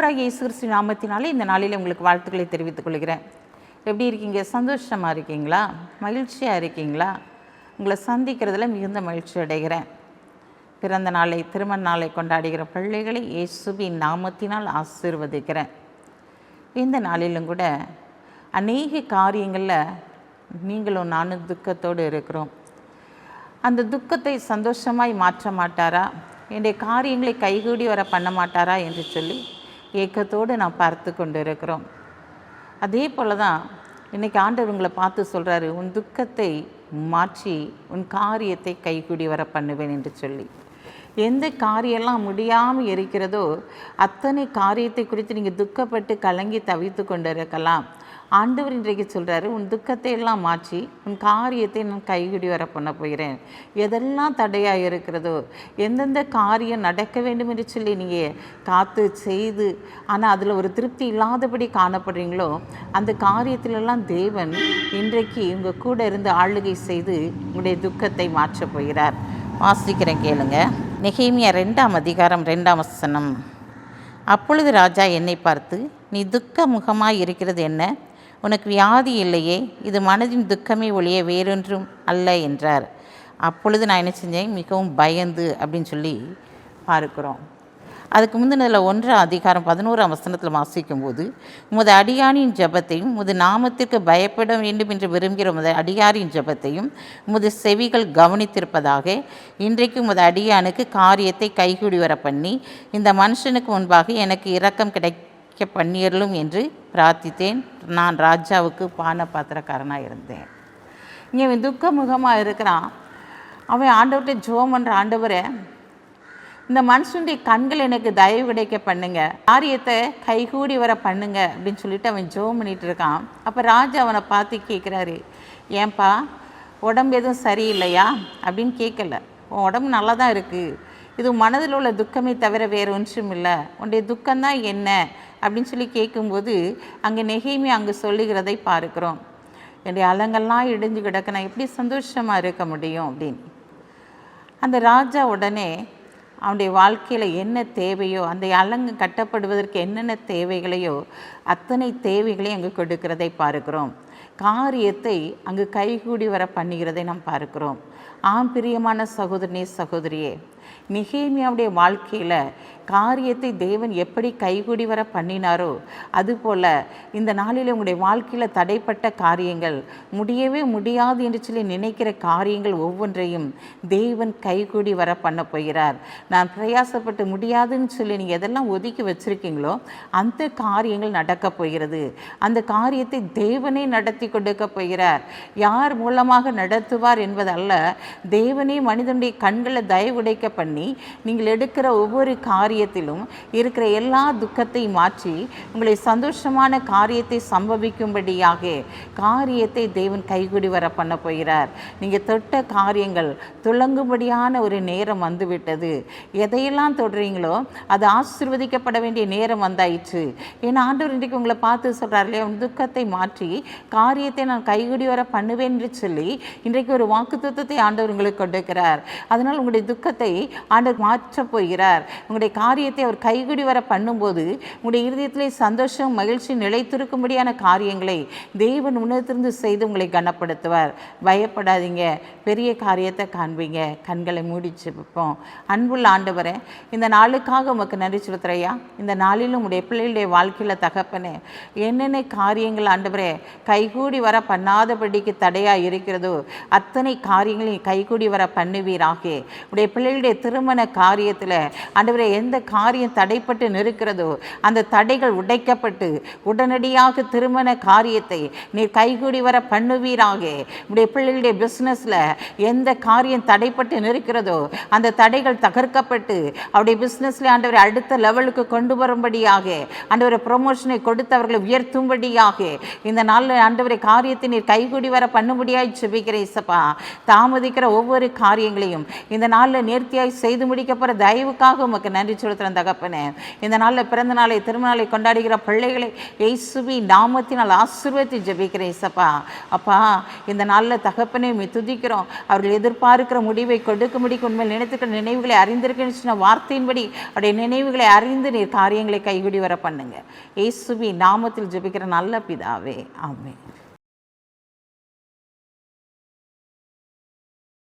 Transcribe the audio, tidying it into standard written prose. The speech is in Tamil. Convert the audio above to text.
ஆண்டவராகிய இயேசு கிறிஸ்து நாமத்தினாலே இந்த நாளில் உங்களுக்கு வாழ்த்துக்களை தெரிவித்துக் கொள்கிறேன். எப்படி இருக்கீங்க? சந்தோஷமாக இருக்கீங்களா? மகிழ்ச்சியாக இருக்கீங்களா? உங்களை சந்திக்கிறதுல மிகுந்த மகிழ்ச்சி அடைகிறேன். பிறந்த நாளை, திருமண நாளை கொண்டாடுகிற பிள்ளைகளை இயேசுவின் நாமத்தினால் ஆசீர்வதிக்கிறேன். இந்த நாளிலும் கூட அநேக காரியங்களில் நீங்களும் நானும் துக்கத்தோடு இருக்கிறோம். அந்த துக்கத்தை சந்தோஷமாய் மாற்ற மாட்டாரா, என்னுடைய காரியங்களை கைகூடி வர பண்ண மாட்டாரா என்று சொல்லி ஏக்கத்தோடு நாம் பார்த்து கொண்டு இருக்கிறோம். அதே போல் தான் இன்றைக்கி ஆண்டவர் உங்களை பார்த்து சொல்கிறாரு, உன் துக்கத்தை மாற்றி உன் காரியத்தை கைகூடி வர பண்ணுவேன் என்று சொல்லி. எந்த காரியெல்லாம் முடியாமல் இருக்கிறதோ அத்தனை காரியத்தை குறித்து நீங்கள் துக்கப்பட்டு கலங்கி தவித்து கொண்டு இருக்கலாம். ஆண்டவர் இன்றைக்கு சொல்கிறாரு, உன் துக்கத்தை எல்லாம் மாற்றி உன் காரியத்தை நான் கைகூடி வர பண்ண போகிறேன். எதெல்லாம் தடையாக இருக்கிறதோ, எந்தெந்த காரியம் நடக்க வேண்டும் என்று சொல்லி நீங்கள் காத்து செய்து ஆனால் அதில் ஒரு திருப்தி இல்லாதபடி காணப்படுறீங்களோ, அந்த காரியத்திலெல்லாம் தேவன் இன்றைக்கு உங்கள் கூட இருந்து ஆளுகை செய்து உங்களுடைய துக்கத்தை மாற்றப் போகிறார். வாசிக்கிறேன் கேளுங்க. நெகேமியா 2ஆம் அதிகாரம் 2ஆம் வசனம். அப்பொழுது ராஜா என்னை பார்த்து, நீ துக்க முகமாய் இருக்கிறது என்ன? உனக்கு வியாதி இல்லையே, இது மனதின் துக்கமே ஒழிய வேறொன்றும் அல்ல என்றார். அப்பொழுது நான் என்ன செஞ்சேன்? மிகவும் பயந்து அப்படின்னு சொல்லி பார்க்கிறோம். அதுக்கு முந்தினதில் 1ஆம் அதிகாரம் 11ஆம் வசனத்தில் வாசிக்கும்போது, உமது அடியானின் ஜெபத்தையும் உமது நாமத்திற்கு பயப்பட வேண்டும் என்று விரும்புகிற உமது அடியாரின் ஜெபத்தையும் உமது செவிகள் கவனித்திருப்பதாக இன்றைக்கு உமது அடியானுக்கு காரியத்தை கைகூடி வர பண்ணி இந்த மனுஷனுக்கு முன்பாக எனக்கு இரக்கம் கிடைக்க பண்ணியறலும் என்று பிரார்த்தித்தேன். நான் ராஜாவுக்கு பான பாத்திரக்காரனாக இருந்தேன். இங்கே அவன் துக்க முகமாக இருக்கிறான். அவன் ஆண்டவர்கிட்ட ஜெபம் பண்ணுற, ஆண்டவரை இந்த மனுஷனுடைய கண்கள் எனக்கு தயவு கிடைக்க பண்ணுங்க, காரியத்தை கைகூடி வர பண்ணுங்க அப்படின்னு சொல்லிட்டு அவன் ஜெபம் பண்ணிகிட்டு இருக்கான். அப்போ ராஜா அவனை பார்த்து கேட்குறாரு, ஏன்பா உடம்பு எதுவும் சரியில்லையா அப்படின்னு கேட்கல. உன் உடம்பு நல்லா தான் இருக்குது, இது மனதில் உள்ள துக்கமே தவிர வேறு ஒன்றும் இல்லை, உன்னுடைய துக்கம்தான் என்ன அப்படின்னு சொல்லி கேட்கும்போது அங்கே நெகேமியா அங்கே சொல்லுகிறதை பார்க்கிறோம். என்னுடைய அலங்கெல்லாம் இடிஞ்சு கிடக்க நான் எப்படி சந்தோஷமாக இருக்க முடியும் அப்படின்னு. அந்த ராஜா உடனே அவனுடைய வாழ்க்கையில் என்ன தேவையோ, அந்த அலங்கு கட்டப்படுவதற்கு என்னென்ன தேவைகளையோ அத்தனை தேவைகளையும் அங்கு கொடுக்கிறதை பார்க்கிறோம். காரியத்தை அங்கு கைகூடி வர பண்ணுகிறதை நாம் பார்க்கிறோம். ஆம் பிரியமான சகோதரனே, சகோதரியே, நெகேமியாவுடைய வாழ்க்கையில் காரியத்தை தேவன் எப்படி கைகூடி வர பண்ணினாரோ அதுபோல் இந்த நாளில் உங்களுடைய வாழ்க்கையில் தடைப்பட்ட காரியங்கள், முடியவே முடியாது என்று சொல்லி நினைக்கிற காரியங்கள் ஒவ்வொன்றையும் தேவன் கைகூடி வர பண்ண போகிறார். நான் பிரயாசப்பட்டு முடியாதுன்னு சொல்லி நீங்கள் எதெல்லாம் ஒதுக்கி வச்சுருக்கீங்களோ அந்த காரியங்கள் நடக்கப் போகிறது. அந்த காரியத்தை தேவனே நடத்தி கொடுக்க போகிறார். யார் மூலமாக நடத்துவார் என்பதல்ல, தேவனே மனிதனுடைய கண்களை தயவுடைக்க பண்ணி நீங்கள் எடுக்கிற ஒவ்வொரு காரியத்திலும் இருக்கிற எல்லா துக்கத்தையும் மாற்றி உங்களை சந்தோஷமான காரியத்தை சம்பவிக்கும்படியாக காரியத்தை தேவன் கைகூடி வர பண்ண போகிறார். நீங்கள் தொட்ட காரியங்கள் துளங்கும்படியான ஒரு நேரம் வந்துவிட்டது. எதையெல்லாம் தொடுறீங்களோ அது ஆசீர்வதிக்கப்பட வேண்டிய நேரம் வந்தாயிற்று. ஏன்னா ஆண்டவர் இன்றைக்கு உங்களை பார்த்து சொல்கிறார் இல்லையா, உன் துக்கத்தை மாற்றி காரியத்தை நான் கைகூடி வர பண்ணுவேன் என்று சொல்லி இன்றைக்கு ஒரு வாக்குத்தத்தத்தை ஆண்டவர் உங்களுக்கு கொடுக்கிறார். அதனால் உங்களுடைய துக்கத்தை ஆண்டவர் மாற்றப் போகிறார். உங்களுடைய காரியத்தை அவர் கைகூடி வர பண்ணும்போது உங்களுடைய இருதயத்திலே சந்தோஷம், மகிழ்ச்சி நிலைத்திருக்கும்படியான காரியங்களை தேவன் உணர்த்திருந்து செய்து உங்களை கனப்படுத்துவார். பயப்படாதீங்க, பெரிய காரியத்தை காண்பீங்க. கண்களை மூடிச்சு வைப்போம். அன்புள்ள ஆண்டவரே, இந்த நாளுக்காக உமக்கு நன்றி செலுத்துறையா. இந்த நாளிலும் உடைய பிள்ளைகளுடைய வாழ்க்கையில் தகப்பனே, என்னென்ன காரியங்கள் ஆண்டவரே கைகூடி வர பண்ணாதபடிக்கு தடையாக இருக்கிறதோ அத்தனை காரியங்களையும் கைகூடி வர பண்ணுவீராக. உடைய பிள்ளைகளுடைய திருமண காரியத்தில் ஆண்டவரே எந்த காரியம் தடைப்பட்டு நிற்கிறதோ அந்த தடைகள் உடைக்கப்பட்டு உடனடியாக திருமண காரியத்தை நீர் கைகூடி வர பண்ணுவீராக. உடைய பிள்ளைகளுடைய பிஸ்னஸில் எந்த காரியம் தடைப்பட்டு நிற்கிறதோ அந்த தடைகள் தகர்க்கப்பட்டு அவருடைய பிஸ்னஸில் ஆண்டவரை அடுத்த லெவலுக்கு கொண்டு வரும்படியாக, ஆண்டவரை ப்ரொமோஷனை கொடுத்தவர்களை உயர்த்தும்படியாக இந்த நாளில் ஆண்டவரை காரியத்தை நீர் கைகூடி வர பண்ணும்படியாக செபிக்கிறேன். தாமதிக்கிற ஒவ்வொரு காரியங்களையும் இந்த நாளில் நேர்த்தி பூர்த்தியாய் செய்து முடிக்க போகிற தயவுக்காக உமக்கு நன்றி செலுத்துகிறேன் தகப்பனே. இந்த நாளில் பிறந்த நாளை திருமண நாளை கொண்டாடுகிற பிள்ளைகளை இயேசுவின் நாமத்தினால் ஆசீர்வதித்து ஜெபிக்கிறேன் இயேசப்பா. அப்பா, இந்த நாளில் தகப்பனே உம்மை துதிக்கிறோம். அவர்கள் எதிர்பார்க்கிற முடிவை கொடுக்க முடிக்க உண்மையில் நினைத்துக்கிற நினைவுகளை அறிந்திருக்கேன்னு சொன்ன வார்த்தையின்படி அவருடைய நினைவுகளை அறிந்து நீர் காரியங்களை கைகூடி வர பண்ணுங்க. இயேசுவின் நாமத்தில் ஜெபிக்கிற நல்ல பிதாவே, ஆமென்.